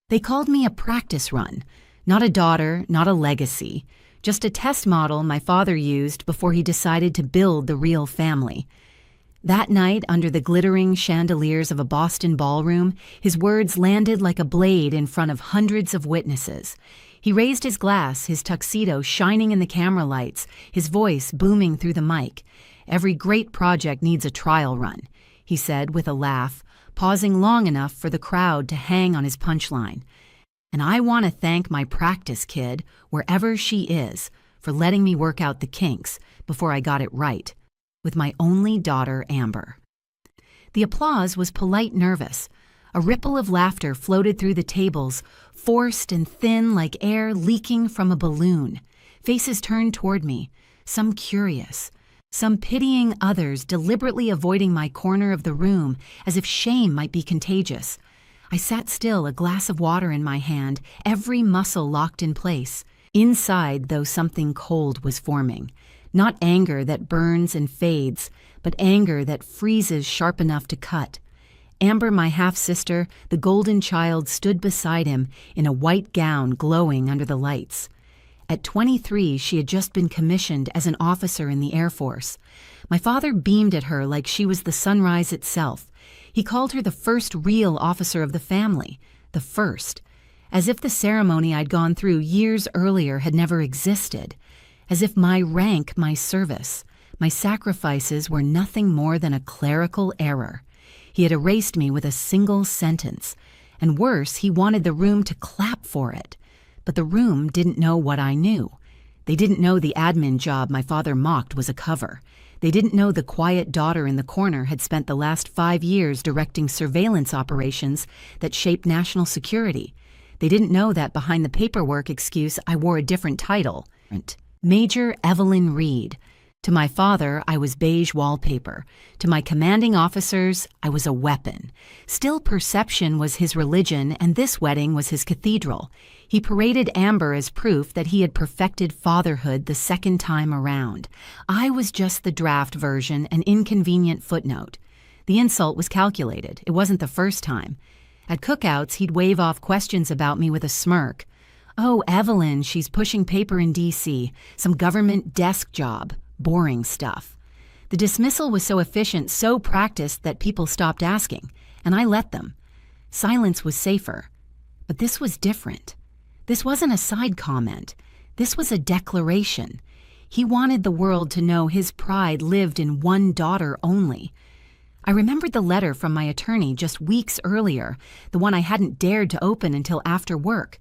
They called me a practice run, not a daughter, not a legacy, just a test model my father used before he decided to build the real family. That night, under the glittering chandeliers of a Boston ballroom, his words landed like a blade in front of hundreds of witnesses. He raised his glass, his tuxedo shining in the camera lights, his voice booming through the mic. "Every great project needs a trial run," he said with a laugh, pausing long enough for the crowd to hang on his punchline. "And I want to thank my practice kid, wherever she is, for letting me work out the kinks before I got it right, with my only daughter, Amber." The applause was polite nervous. A ripple of laughter floated through the tables, forced and thin like air leaking from a balloon. Faces turned toward me, some curious, some pitying, others deliberately avoiding my corner of the room as if shame might be contagious. I sat still, a glass of water in my hand, every muscle locked in place. Inside, though, something cold was forming. Not anger that burns and fades, but anger that freezes sharp enough to cut. Amber, my half-sister, the golden child, stood beside him in a white gown glowing under the lights. At 23, she had just been commissioned as an officer in the Air Force. My father beamed at her like she was the sunrise itself. He called her the first real officer of the family, the first, as if the ceremony I'd gone through years earlier had never existed, as if my rank, my service, my sacrifices were nothing more than a clerical error. He had erased me with a single sentence, and worse, he wanted the room to clap for it. But the room didn't know what I knew. They didn't know the admin job my father mocked was a cover. They didn't know the quiet daughter in the corner had spent the last 5 years directing surveillance operations that shaped national security. They didn't know that behind the paperwork excuse I wore a different title. Major Evelyn Reed. To my father, I was beige wallpaper. To my commanding officers, I was a weapon. Still, perception was his religion, and this wedding was his cathedral. He paraded Amber as proof that he had perfected fatherhood the second time around. I was just the draft version, an inconvenient footnote. The insult was calculated. It wasn't the first time. At cookouts, he'd wave off questions about me with a smirk. "Oh, Evelyn, she's pushing paper in D.C., some government desk job. Boring stuff." The dismissal was so efficient, so practiced that people stopped asking, and I let them. Silence was safer. But this was different. This wasn't a side comment. This was a declaration. He wanted the world to know his pride lived in one daughter only. I remembered the letter from my attorney just weeks earlier, the one I hadn't dared to open until after work.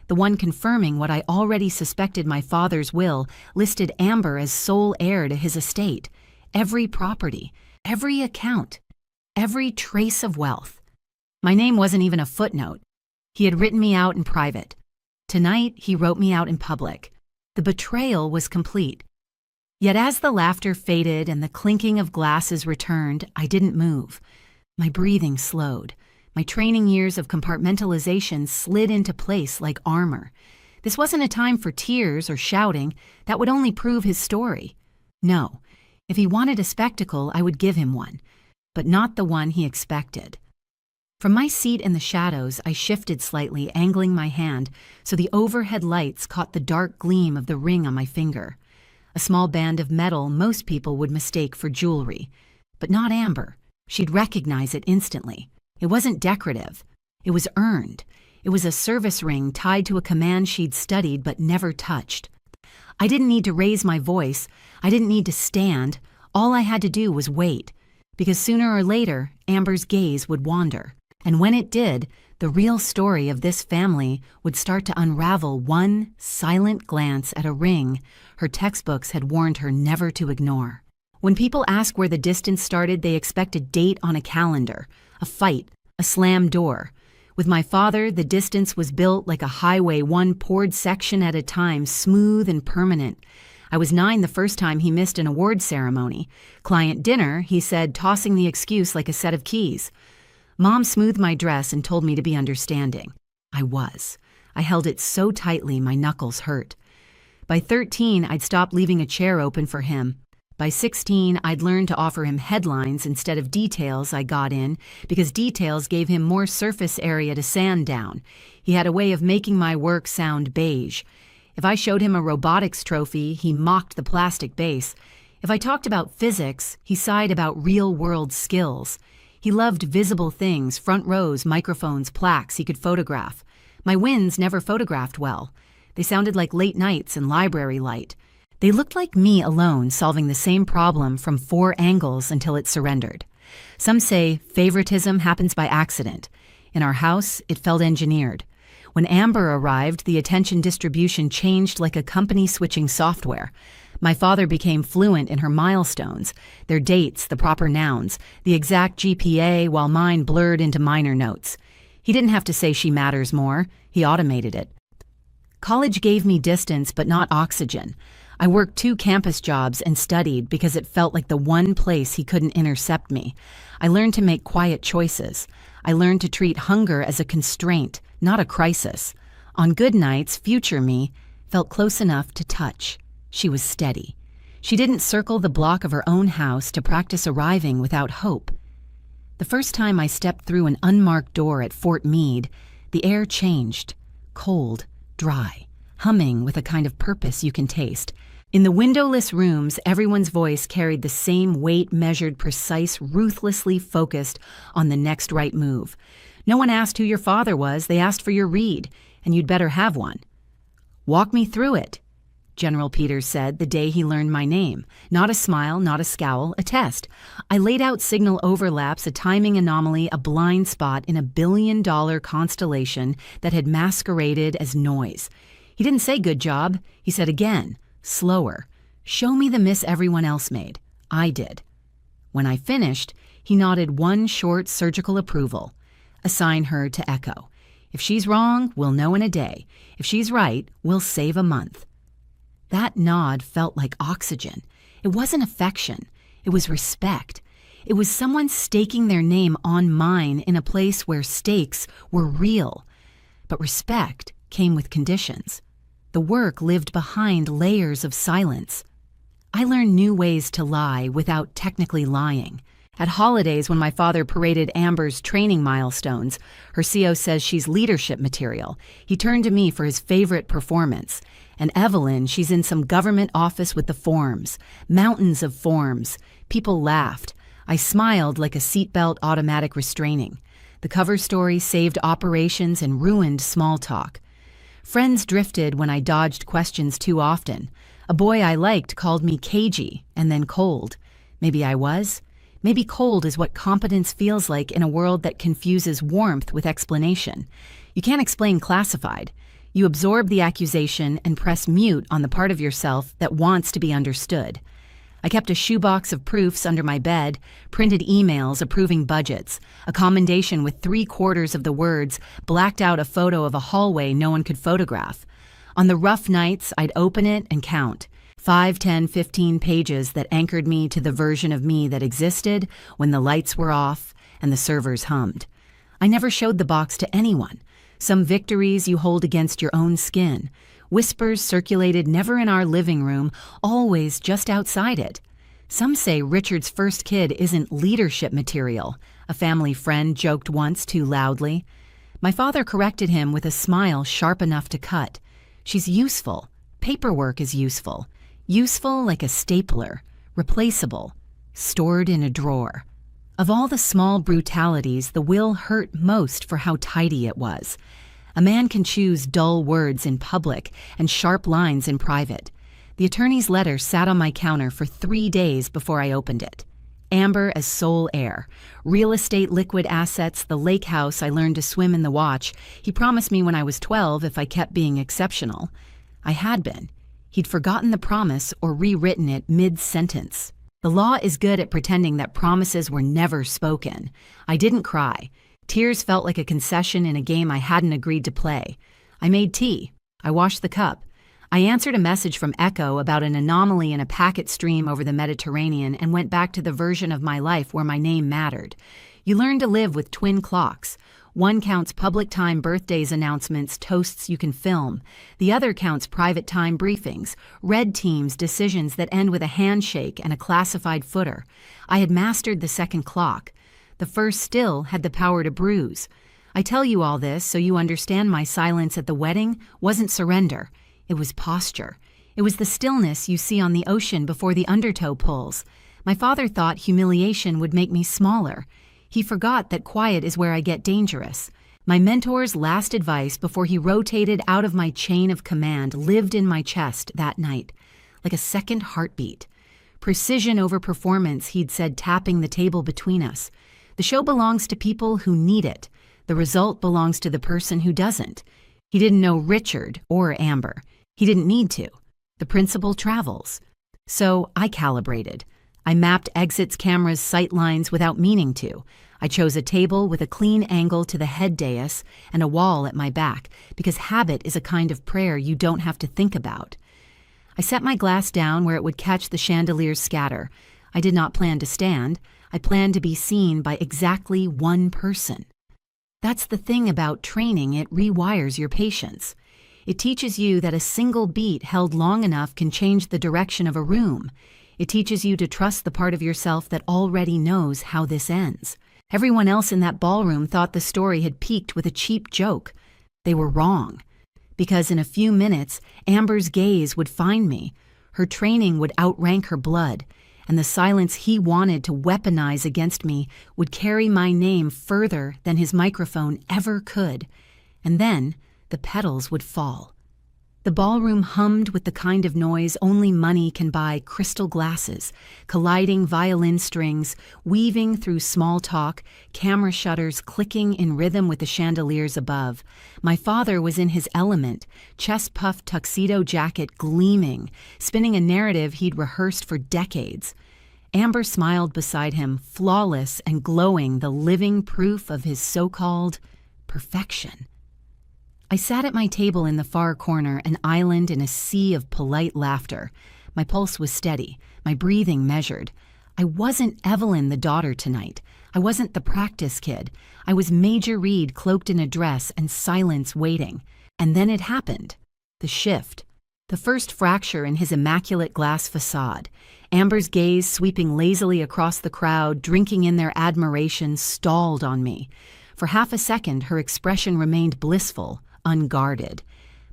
The one confirming what I already suspected my father's will listed Amber as sole heir to his estate. Every property, every account, every trace of wealth. My name wasn't even a footnote. He had written me out in private. Tonight, he wrote me out in public. The betrayal was complete. Yet as the laughter faded and the clinking of glasses returned, I didn't move. My breathing slowed. My training years of compartmentalization slid into place like armor. This wasn't a time for tears or shouting. That would only prove his story. No, if he wanted a spectacle, I would give him one, but not the one he expected. From my seat in the shadows, I shifted slightly, angling my hand so the overhead lights caught the dark gleam of the ring on my finger. A small band of metal most people would mistake for jewelry, but not Amber. She'd recognize it instantly. It wasn't decorative. It was earned. It was a service ring tied to a command she'd studied but never touched. I didn't need to raise my voice. I didn't need to stand. All I had to do was wait, because sooner or later, Amber's gaze would wander. And when it did, the real story of this family would start to unravel one silent glance at a ring her textbooks had warned her never to ignore. When people ask where the distance started, they expect a date on a calendar, a fight, a slammed door. With my father, the distance was built like a highway, one poured section at a time, smooth and permanent. I was 9 the first time he missed an award ceremony. Client dinner, he said, tossing the excuse like a set of keys. Mom smoothed my dress and told me to be understanding. I was. I held it so tightly my knuckles hurt. By 13, I'd stopped leaving a chair open for him. By 16, I'd learned to offer him headlines instead of details I got in, because details gave him more surface area to sand down. He had a way of making my work sound beige. If I showed him a robotics trophy, he mocked the plastic base. If I talked about physics, he sighed about real-world skills. He loved visible things, front rows, microphones, plaques he could photograph. My wins never photographed well. They sounded like late nights and library light. They looked like me alone solving the same problem from 4 angles until it surrendered. Some say favoritism happens by accident. In our house, it felt engineered. When Amber arrived, the attention distribution changed like a company switching software. My father became fluent in her milestones, their dates, the proper nouns, the exact GPA, while mine blurred into minor notes. He didn't have to say she matters more. He automated it. College gave me distance, but not oxygen. I worked 2 campus jobs and studied because it felt like the one place he couldn't intercept me. I learned to make quiet choices. I learned to treat hunger as a constraint, not a crisis. On good nights, future me felt close enough to touch. She was steady. She didn't circle the block of her own house to practice arriving without hope. The first time I stepped through an unmarked door at Fort Meade, the air changed. Cold, dry, humming with a kind of purpose you can taste. In the windowless rooms, everyone's voice carried the same weight, measured, precise, ruthlessly focused on the next right move. No one asked who your father was, they asked for your read, and you'd better have one. "Walk me through it," General Peters said the day he learned my name. Not a smile, not a scowl, a test. I laid out signal overlaps, a timing anomaly, a blind spot in a billion-dollar constellation that had masqueraded as noise. He didn't say good job, he said again. Slower. Show me the miss everyone else made. I did. When I finished, he nodded one short surgical approval. Assign her to Echo. If she's wrong, we'll know in a day. If she's right, we'll save a month. That nod felt like oxygen. It wasn't affection. It was respect. It was someone staking their name on mine in a place where stakes were real. But respect came with conditions. The work lived behind layers of silence. I learned new ways to lie without technically lying. At holidays, when my father paraded Amber's training milestones, her CO says she's leadership material. He turned to me for his favorite performance. And Evelyn, she's in some government office with the forms. Mountains of forms. People laughed. I smiled like a seatbelt automatic restraining. The cover story saved operations and ruined small talk. Friends drifted when I dodged questions too often. A boy I liked called me cagey and then cold. Maybe I was. Maybe cold is what competence feels like in a world that confuses warmth with explanation. You can't explain classified. You absorb the accusation and press mute on the part of yourself that wants to be understood. I kept a shoebox of proofs under my bed, printed emails approving budgets, a commendation with 3/4 of the words, blacked out a photo of a hallway no one could photograph. On the rough nights, I'd open it and count. 5, 10, 15 pages that anchored me to the version of me that existed when the lights were off and the servers hummed. I never showed the box to anyone. Some victories you hold against your own skin. Whispers circulated never in our living room, always just outside it. Some say Richard's first kid isn't leadership material, a family friend joked once too loudly. My father corrected him with a smile sharp enough to cut. She's useful. Paperwork is useful. Useful like a stapler. Replaceable. Stored in a drawer. Of all the small brutalities, the will hurt most for how tidy it was. A man can choose dull words in public and sharp lines in private. The attorney's letter sat on my counter for 3 days before I opened it. Amber as sole heir. Real estate liquid assets, the lake house I learned to swim in the watch. He promised me when I was 12 if I kept being exceptional. I had been. He'd forgotten the promise or rewritten it mid-sentence. The law is good at pretending that promises were never spoken. I didn't cry. Tears felt like a concession in a game I hadn't agreed to play. I made tea. I washed the cup. I answered a message from Echo about an anomaly in a packet stream over the Mediterranean and went back to the version of my life where my name mattered. You learn to live with twin clocks. One counts public time birthdays announcements, toasts you can film. The other counts private time briefings, red teams decisions that end with a handshake and a classified footer. I had mastered the second clock. The first still had the power to bruise. I tell you all this so you understand my silence at the wedding wasn't surrender. It was posture. It was the stillness you see on the ocean before the undertow pulls. My father thought humiliation would make me smaller. He forgot that quiet is where I get dangerous. My mentor's last advice before he rotated out of my chain of command lived in my chest that night, like a second heartbeat. Precision over performance, he'd said, tapping the table between us. The show belongs to people who need it. The result belongs to the person who doesn't. He didn't know Richard or Amber. He didn't need to. The principle travels. So I calibrated. I mapped exits, cameras, sight lines without meaning to. I chose a table with a clean angle to the head dais and a wall at my back, because habit is a kind of prayer you don't have to think about. I set my glass down where it would catch the chandelier's scatter. I did not plan to stand. I planned to be seen by exactly one person. That's the thing about training. It rewires your patience. It teaches you that a single beat held long enough can change the direction of a room. It teaches you to trust the part of yourself that already knows how this ends. Everyone else in that ballroom thought the story had peaked with a cheap joke. They were wrong. Because in a few minutes, Amber's gaze would find me. Her training would outrank her blood, and the silence he wanted to weaponize against me would carry my name further than his microphone ever could. And then the petals would fall. The ballroom hummed with the kind of noise only money can buy: crystal glasses, colliding violin strings, weaving through small talk, camera shutters clicking in rhythm with the chandeliers above. My father was in his element, chest-puffed tuxedo jacket gleaming, spinning a narrative he'd rehearsed for decades. Amber smiled beside him, flawless and glowing, the living proof of his so-called perfection. I sat at my table in the far corner, an island in a sea of polite laughter. My pulse was steady, my breathing measured. I wasn't Evelyn the daughter tonight. I wasn't the practice kid. I was Major Reed, cloaked in a dress and silence waiting. And then it happened. The shift. The first fracture in his immaculate glass facade. Amber's gaze, sweeping lazily across the crowd, drinking in their admiration, stalled on me. For half a second, her expression remained blissful, unguarded.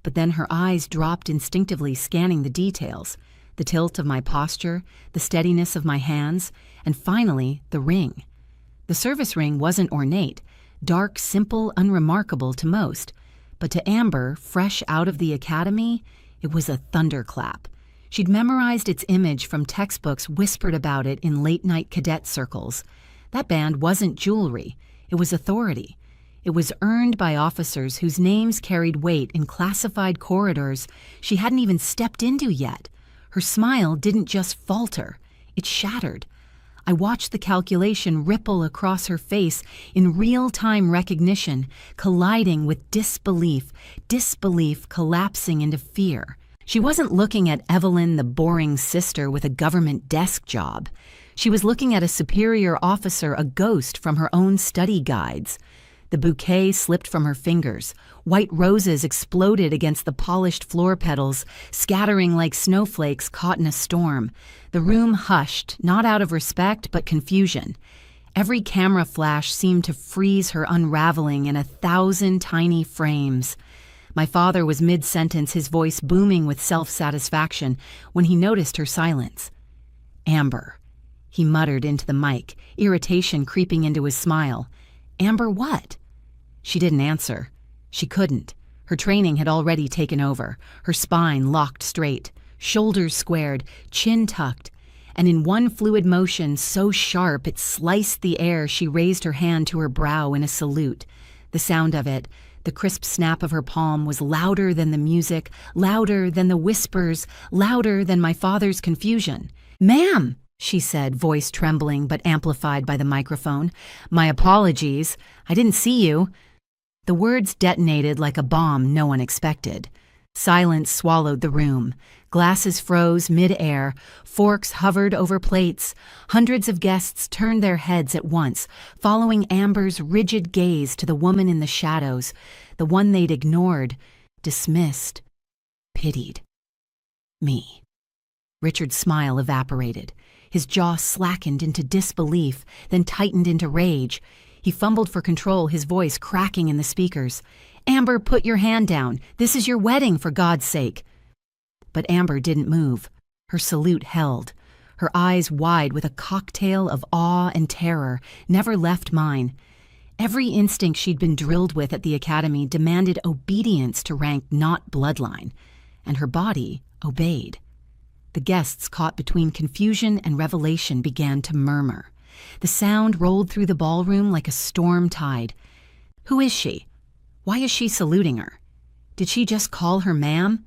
But then her eyes dropped instinctively, scanning the details, the tilt of my posture, the steadiness of my hands, and finally, the ring. The service ring wasn't ornate, dark, simple, unremarkable to most, but to Amber, fresh out of the academy, it was a thunderclap. She'd memorized its image from textbooks, whispered about it in late-night cadet circles. That band wasn't jewelry, it was authority. It was earned by officers whose names carried weight in classified corridors she hadn't even stepped into yet. Her smile didn't just falter, it shattered. I watched the calculation ripple across her face in real-time recognition, colliding with disbelief collapsing into fear. She wasn't looking at Evelyn, the boring sister with a government desk job. She was looking at a superior officer, a ghost from her own study guides. The bouquet slipped from her fingers. White roses exploded against the polished floor petals, scattering like snowflakes caught in a storm. The room hushed, not out of respect, but confusion. Every camera flash seemed to freeze her unraveling in 1,000 tiny frames. My father was mid-sentence, his voice booming with self-satisfaction, when he noticed her silence. "Amber," he muttered into the mic, irritation creeping into his smile. "Amber what?" She didn't answer. She couldn't. Her training had already taken over, her spine locked straight, shoulders squared, chin tucked, and in one fluid motion so sharp it sliced the air, she raised her hand to her brow in a salute. The sound of it, the crisp snap of her palm, was louder than the music, louder than the whispers, louder than my father's confusion. "Ma'am!" she said, voice trembling but amplified by the microphone. "My apologies. I didn't see you." The words detonated like a bomb no one expected. Silence swallowed the room. Glasses froze mid-air, forks hovered over plates. Hundreds of guests turned their heads at once, following Amber's rigid gaze to the woman in the shadows, the one they'd ignored, dismissed, pitied. Me. Richard's smile evaporated. His jaw slackened into disbelief, then tightened into rage. He fumbled for control, his voice cracking in the speakers. "Amber, put your hand down. This is your wedding, for God's sake." But Amber didn't move. Her salute held. Her eyes wide with a cocktail of awe and terror never left mine. Every instinct she'd been drilled with at the academy demanded obedience to rank, not bloodline. And her body obeyed. The guests, caught between confusion and revelation, began to murmur. The sound rolled through the ballroom like a storm tide. Who is she? Why is she saluting her? Did she just call her ma'am?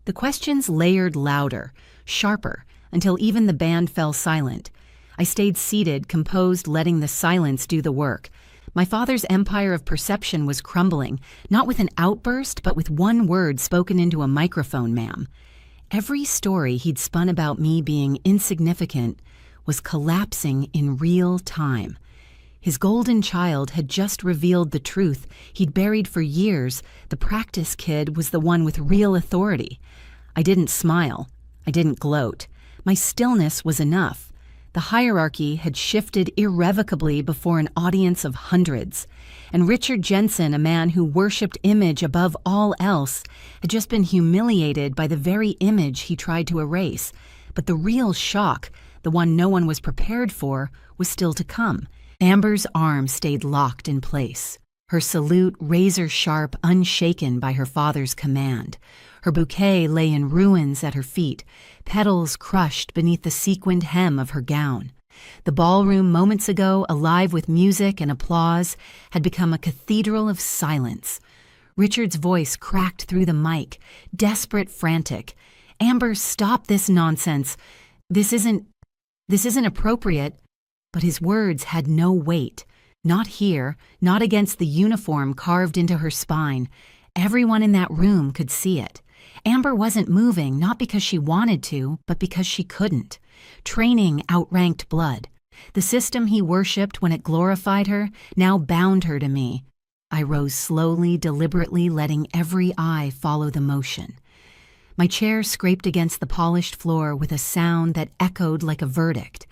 The questions layered louder, sharper, until even the band fell silent. I stayed seated, composed, letting the silence do the work. My father's empire of perception was crumbling, not with an outburst, but with one word spoken into a microphone, ma'am. Every story he'd spun about me being insignificant was collapsing in real time. His golden child had just revealed the truth he'd buried for years. The practice kid was the one with real authority. I didn't smile. I didn't gloat. My stillness was enough. The hierarchy had shifted irrevocably before an audience of hundreds. And Richard Jensen, a man who worshipped image above all else, had just been humiliated by the very image he tried to erase. But the real shock, the one no one was prepared for, was still to come. Amber's arm stayed locked in place, her salute razor-sharp, unshaken by her father's command. Her bouquet lay in ruins at her feet, petals crushed beneath the sequined hem of her gown. The ballroom, moments ago alive with music and applause, had become a cathedral of silence. Richard's voice cracked through the mic, desperate, frantic. "Amber, stop this nonsense. This isn't appropriate." But his words had no weight. Not here, not against the uniform carved into her spine. Everyone in that room could see it. Amber wasn't moving, not because she wanted to, but because she couldn't. Training outranked blood. The system he worshipped when it glorified her now bound her to me. I rose slowly, deliberately, letting every eye follow the motion. My chair scraped against the polished floor with a sound that echoed like a verdict.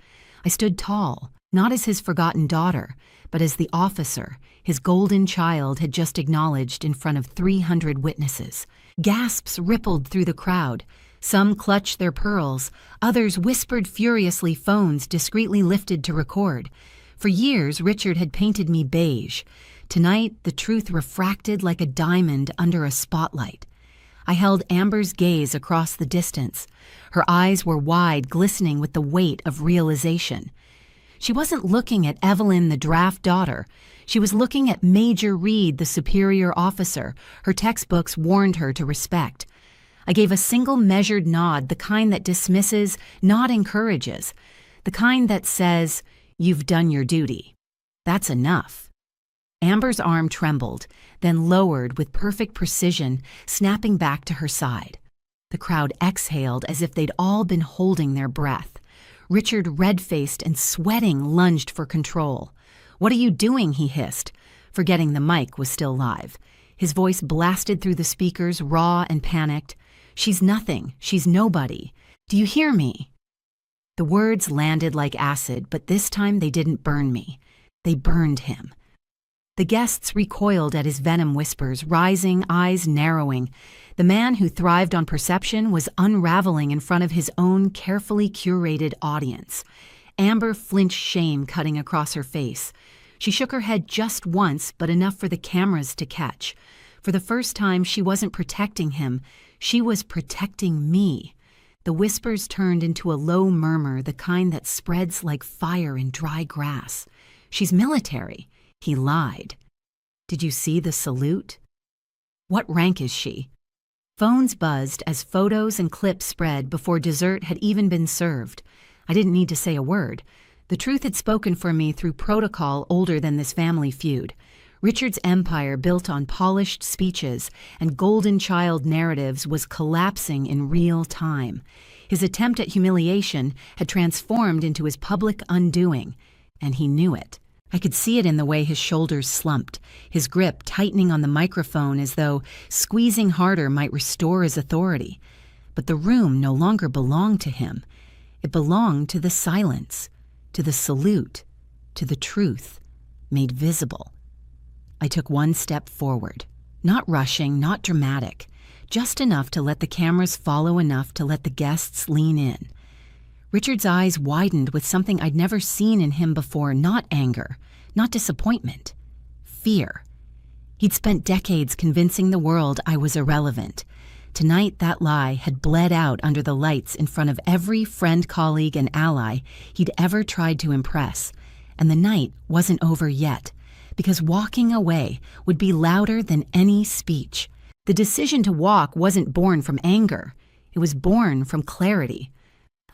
I stood tall, not as his forgotten daughter, but as the officer his golden child had just acknowledged in front of 300 witnesses. Gasps rippled through the crowd. Some clutched their pearls, others whispered furiously, phones discreetly lifted to record. For years, Richard had painted me beige. Tonight, the truth refracted like a diamond under a spotlight. I held Amber's gaze across the distance. Her eyes were wide, glistening with the weight of realization. She wasn't looking at Evelyn, the draft daughter. She was looking at Major Reed, the superior officer her textbooks warned her to respect. I gave a single measured nod, the kind that dismisses, not encourages. The kind that says, "You've done your duty." That's enough. Amber's arm trembled, then lowered with perfect precision, snapping back to her side. The crowd exhaled as if they'd all been holding their breath. Richard, red-faced and sweating, lunged for control. "What are you doing?" he hissed, forgetting the mic was still live. His voice blasted through the speakers, raw and panicked. "She's nothing. She's nobody. Do you hear me?" The words landed like acid, but this time they didn't burn me. They burned him. The guests recoiled at his venom whispers, rising, eyes narrowing. The man who thrived on perception was unraveling in front of his own carefully curated audience. Amber flinched, shame cutting across her face. She shook her head just once, but enough for the cameras to catch. For the first time, she wasn't protecting him. She was protecting me. The whispers turned into a low murmur, the kind that spreads like fire in dry grass. "She's military." He lied. "Did you see the salute?" "What rank is she?" Phones buzzed as photos and clips spread before dessert had even been served. I didn't need to say a word. The truth had spoken for me through protocol older than this family feud. Richard's empire, built on polished speeches and golden child narratives, was collapsing in real time. His attempt at humiliation had transformed into his public undoing, and he knew it. I could see it in the way his shoulders slumped, his grip tightening on the microphone as though squeezing harder might restore his authority. But the room no longer belonged to him. It belonged to the silence, to the salute, to the truth, made visible. I took one step forward, not rushing, not dramatic, just enough to let the cameras follow, enough to let the guests lean in. Richard's eyes widened with something I'd never seen in him before, not anger, not disappointment, fear. He'd spent decades convincing the world I was irrelevant. Tonight, that lie had bled out under the lights in front of every friend, colleague, and ally he'd ever tried to impress. And the night wasn't over yet, because walking away would be louder than any speech. The decision to walk wasn't born from anger. It was born from clarity.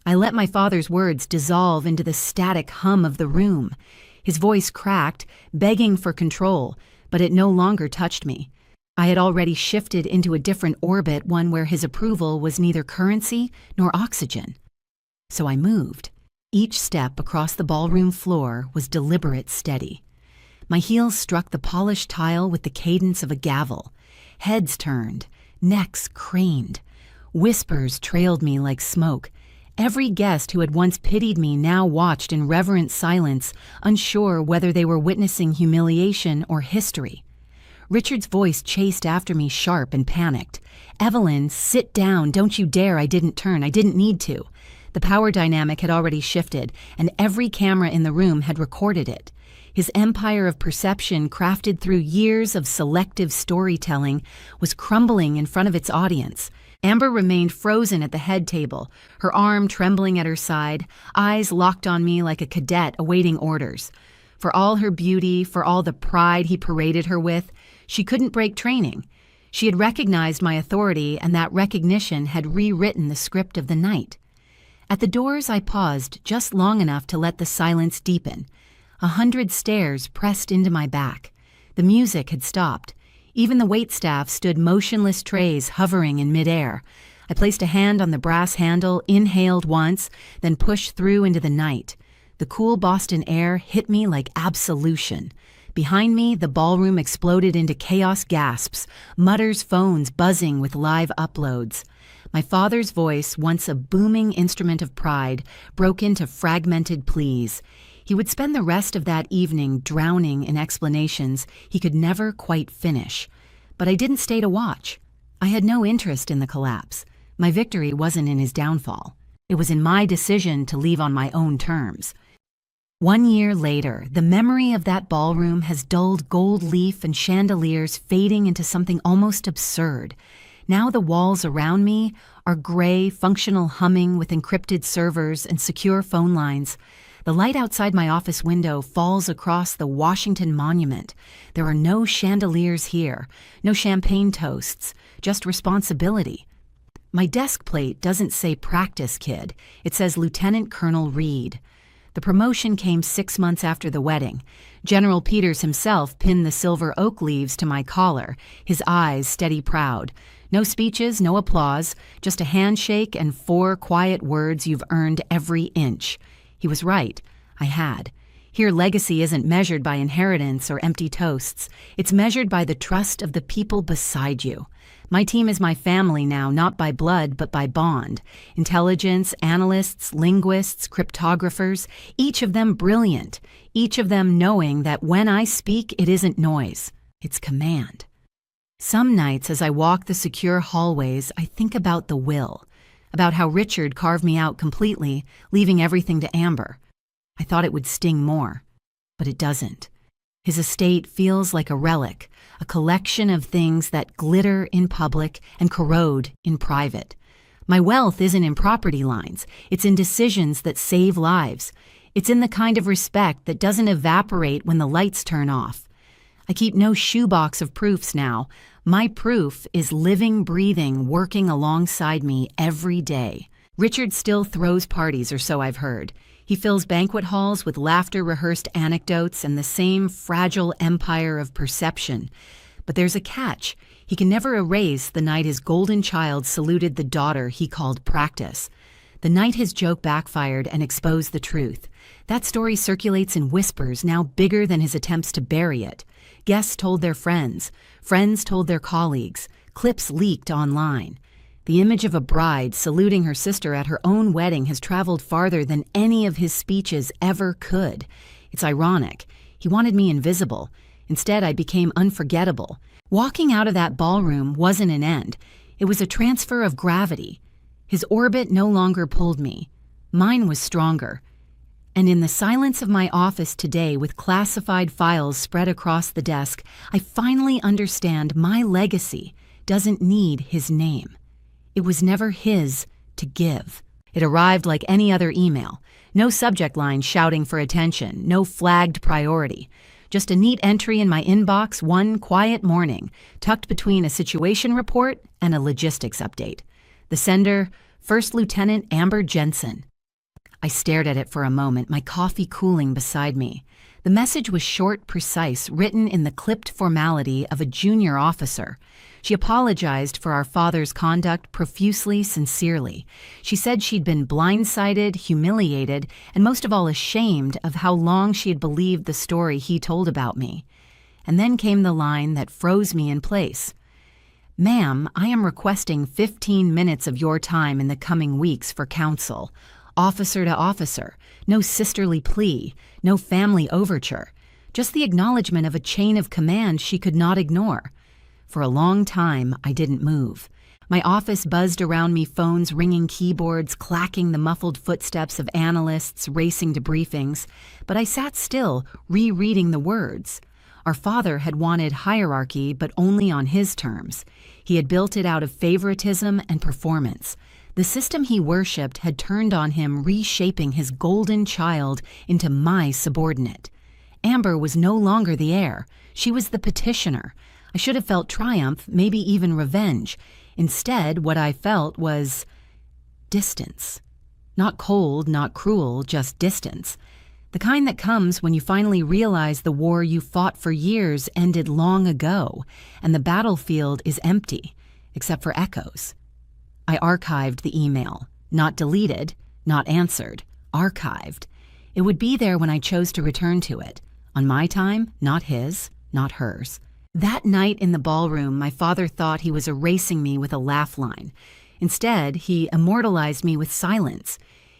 I let my father's words dissolve into the static hum of the room. His voice cracked, begging for control, but it no longer touched me. I had already shifted into a different orbit, one where his approval was neither currency nor oxygen. So I moved. Each step across the ballroom floor was deliberate, steady. My heels struck the polished tile with the cadence of a gavel. Heads turned, necks craned. Whispers trailed me like smoke. Every guest who had once pitied me now watched in reverent silence, unsure whether they were witnessing humiliation or history. Richard's voice chased after me, sharp and panicked. "Evelyn, sit down. Don't you dare. I didn't turn. I didn't need to." The power dynamic had already shifted, and every camera in the room had recorded it. His empire of perception, crafted through years of selective storytelling, was crumbling in front of its audience. Amber remained frozen at the head table, her arm trembling at her side, eyes locked on me like a cadet awaiting orders. For all her beauty, for all the pride he paraded her with, she couldn't break training. She had recognized my authority, and that recognition had rewritten the script of the night. At the doors, I paused just long enough to let the silence deepen. 100 stares pressed into my back. The music had stopped. Even the waitstaff stood motionless, trays hovering in midair. I placed a hand on the brass handle, inhaled once, then pushed through into the night. The cool Boston air hit me like absolution. Behind me, the ballroom exploded into chaos gasps, Mutter's phones buzzing with live uploads. My father's voice, once a booming instrument of pride, broke into fragmented pleas. He would spend the rest of that evening drowning in explanations he could never quite finish. But I didn't stay to watch. I had no interest in the collapse. My victory wasn't in his downfall. It was in my decision to leave on my own terms. 1 year later, the memory of that ballroom has dulled gold leaf and chandeliers, fading into something almost absurd. Now the walls around me are gray, functional humming with encrypted servers and secure phone lines. The light outside my office window falls across the Washington Monument. There are no chandeliers here, no champagne toasts, just responsibility. My desk plate doesn't say practice kid, it says Lieutenant Colonel Reed. The promotion came 6 months after the wedding. General Peters himself pinned the silver oak leaves to my collar, his eyes steady proud. No speeches, no applause, just a handshake and 4 quiet words: "You've earned every inch." He was right. I had. Here, legacy isn't measured by inheritance or empty toasts. It's measured by the trust of the people beside you. My team is my family now, not by blood, but by bond. Intelligence, analysts, linguists, cryptographers, each of them brilliant, each of them knowing that when I speak, it isn't noise, it's command. Some nights as I walk the secure hallways, I think about the will, about how Richard carved me out completely, leaving everything to Amber. I thought it would sting more, but it doesn't. His estate feels like a relic, a collection of things that glitter in public and corrode in private. My wealth isn't in property lines, it's in decisions that save lives. It's in the kind of respect that doesn't evaporate when the lights turn off. I keep no shoebox of proofs now. My proof is living, breathing, working alongside me every day. Richard still throws parties, or so I've heard. He fills banquet halls with laughter-rehearsed anecdotes and the same fragile empire of perception. But there's a catch. He can never erase the night his golden child saluted the daughter he called practice. The night his joke backfired and exposed the truth. That story circulates in whispers, now bigger than his attempts to bury it. Guests told their friends. Friends told their colleagues. Clips leaked online. The image of a bride saluting her sister at her own wedding has traveled farther than any of his speeches ever could. It's ironic. He wanted me invisible. Instead, I became unforgettable. Walking out of that ballroom wasn't an end. It was a transfer of gravity. His orbit no longer pulled me. Mine was stronger. And in the silence of my office today, with classified files spread across the desk, I finally understand my legacy doesn't need his name. It was never his to give. It arrived like any other email. No subject line shouting for attention, no flagged priority. Just a neat entry in my inbox one quiet morning, tucked between a situation report and a logistics update. The sender, First Lieutenant Amber Jensen. I stared at it for a moment, my coffee cooling beside me. The message was short, precise, written in the clipped formality of a junior officer. She apologized for our father's conduct profusely, sincerely. She said she'd been blindsided, humiliated, and most of all ashamed of how long she had believed the story he told about me. And then came the line that froze me in place. "Ma'am, I am requesting 15 minutes of your time in the coming weeks for counsel. Officer to officer, no sisterly plea, no family overture, just the acknowledgement of a chain of command she could not ignore." For a long time, I didn't move. My office buzzed around me, phones ringing, keyboards clacking, the muffled footsteps of analysts racing to briefings. But I sat still, rereading the words. Our father had wanted hierarchy, but only on his terms. He had built it out of favoritism and performance. The system he worshipped had turned on him, reshaping his golden child into my subordinate. Amber was no longer the heir. She was the petitioner. I should have felt triumph, maybe even revenge. Instead, what I felt was distance. Not cold, not cruel, just distance. The kind that comes when you finally realize the war you fought for years ended long ago, and the battlefield is empty, except for echoes. I archived the email. Not deleted, not answered. Archived. It would be there when I chose to return to it. On my time, not his, not hers. That night in the ballroom, my father thought he was erasing me with a laugh line. Instead, he immortalized me with silence.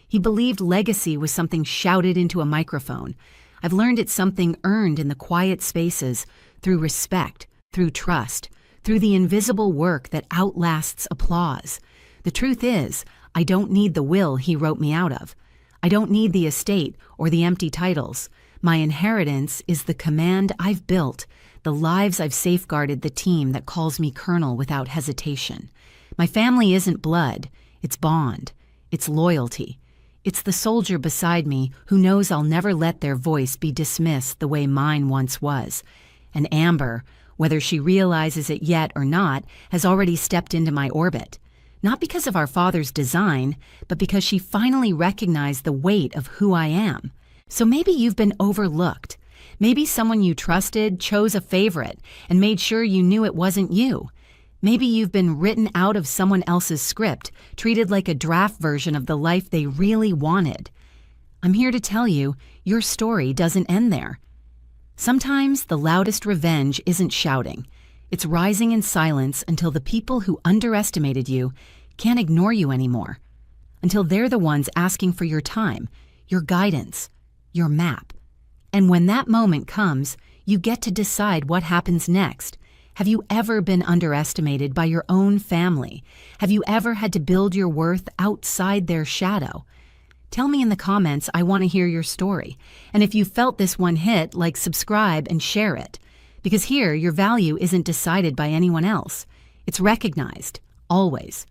He believed legacy was something shouted into a microphone. I've learned it's something earned in the quiet spaces, through respect, through trust, through the invisible work that outlasts applause. The truth is, I don't need the will he wrote me out of. I don't need the estate or the empty titles. My inheritance is the command I've built, the lives I've safeguarded, the team that calls me colonel without hesitation. My family isn't blood, it's bond, it's loyalty. It's the soldier beside me who knows I'll never let their voice be dismissed the way mine once was. And Amber, whether she realizes it yet or not, has already stepped into my orbit. Not because of our father's design, but because she finally recognized the weight of who I am. So maybe you've been overlooked. Maybe someone you trusted chose a favorite and made sure you knew it wasn't you. Maybe you've been written out of someone else's script, treated like a draft version of the life they really wanted. I'm here to tell you, your story doesn't end there. Sometimes the loudest revenge isn't shouting. It's rising in silence until the people who underestimated you can't ignore you anymore. Until they're the ones asking for your time, your guidance, your map. And when that moment comes, you get to decide what happens next. Have you ever been underestimated by your own family? Have you ever had to build your worth outside their shadow? Tell me in the comments. I want to hear your story. And if you felt this one hit, like, subscribe and share it. Because here, your value isn't decided by anyone else. It's recognized, always.